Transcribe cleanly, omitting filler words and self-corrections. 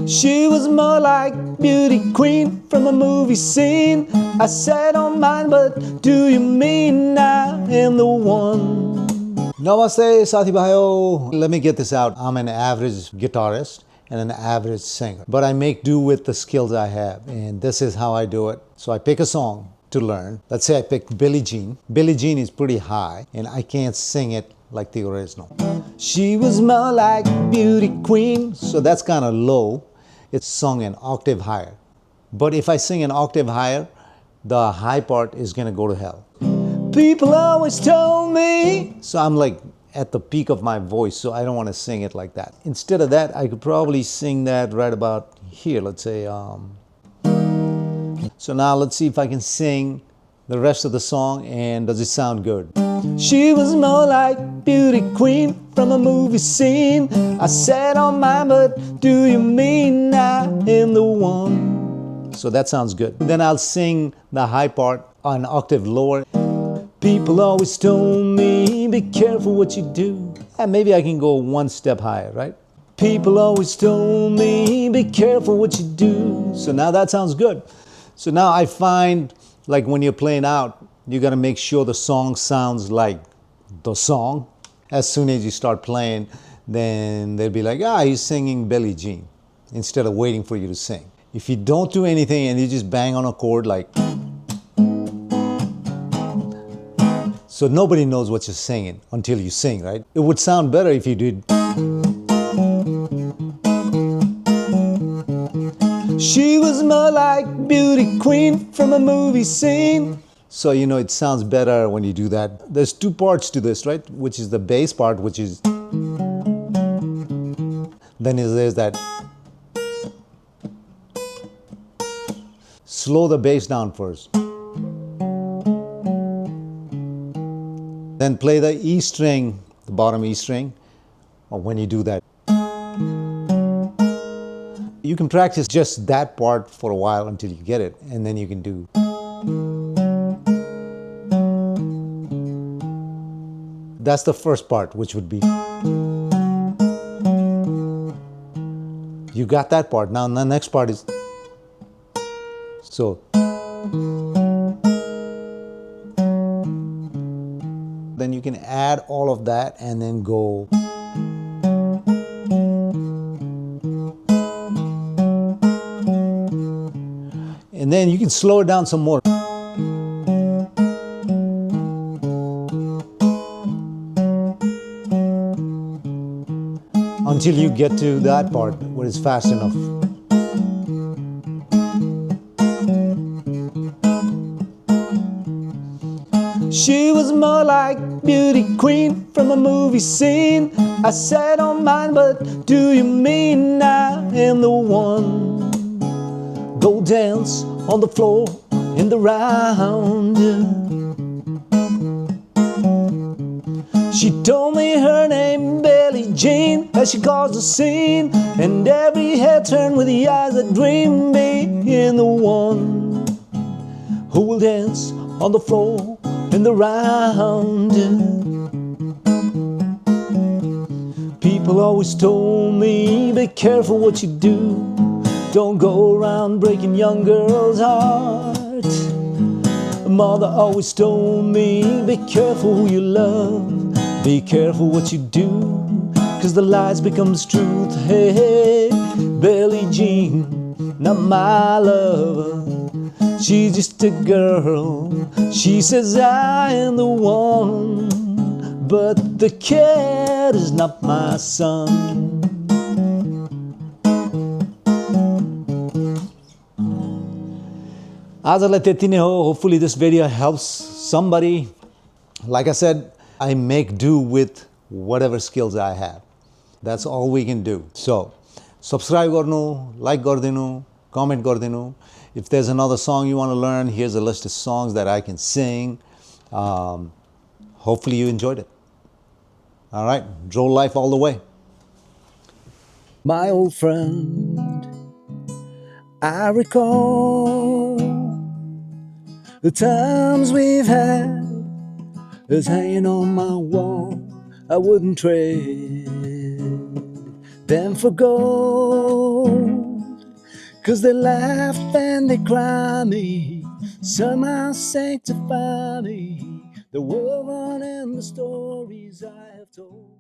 She was more like beauty queen from a movie scene. I said, don't mind, but do you mean I am the one? Namaste, Saathi Bhayo. Let me get this out. I'm an average guitarist and an average singer, but I make do with the skills I have, and this is how I do it. So I pick a song to learn. Let's say I pick Billie Jean. Billie Jean is pretty high, and I can't sing it like the original. She was more like beauty queen, so that's kind of low. It's sung an octave higher. But if I sing an octave higher, the high part is gonna go to hell. People always told me. So I'm like at the peak of my voice, so I don't want to sing it like that. Instead of that, I could probably sing that right about here. Let's say, so now let's see if I can sing the rest of the song, and does it sound good? She was more like beauty queen from a movie scene. I said, oh my, but do you mean I am the one? So that sounds good. Then I'll sing the high part an octave lower. People always told me, be careful what you do. And maybe I can go one step higher, right? People always told me, be careful what you do. So now that sounds good. So now I find, like when you're playing out, you gotta make sure the song sounds like the song. As soon as you start playing, then they'll be like, he's singing Billie Jean, instead of waiting for you to sing. If you don't do anything and you just bang on a chord like, so nobody knows what you're singing until you sing, right? It would sound better if you did. She was more like beauty queen from a movie scene. So, you know, it sounds better when you do that. There's two parts to this, right? Which is the bass part, which is. Then there's that. Slow the bass down first. Then play the E string, the bottom E string, or when you do that. You can practice just that part for a while until you get it, and then you can do. That's the first part, which would be. You got that part. Now the next part is. So. Then you can add all of that and then go. And then you can slow it down some more. Until you get to that part where it's fast enough. She was more like beauty queen from a movie scene. I said, don't mind, but do you mean I am the one? Go dance on the floor in the round. She told me her name Billie Jean as she caused a scene, and every head turned with the eyes that dream, being the one who will dance on the floor in the round. People always told me, be careful what you do. Don't go around breaking young girls' heart. Mother always told me, be careful who you love. Be careful what you do, 'cause the lies becomes truth. Hey, hey, Billie Jean, not my lover. She's just a girl. She says I am the one, but the kid is not my son. आजलाई त्यति नै हो. Hopefully this video helps somebody. Like I said, I make do with whatever skills I have. That's all we can do. So, subscribe garnu, like gardinu, comment gardinu. If there's another song you want to learn, here's a list of songs that I can sing. Hopefully you enjoyed it. All right, Droll Life all the way. My old friend, I recall the times we've had is hanging on my wall. I wouldn't trade them for gold. 'Cause they laugh and they cry me, somehow sanctify me, the woven and the stories I have told.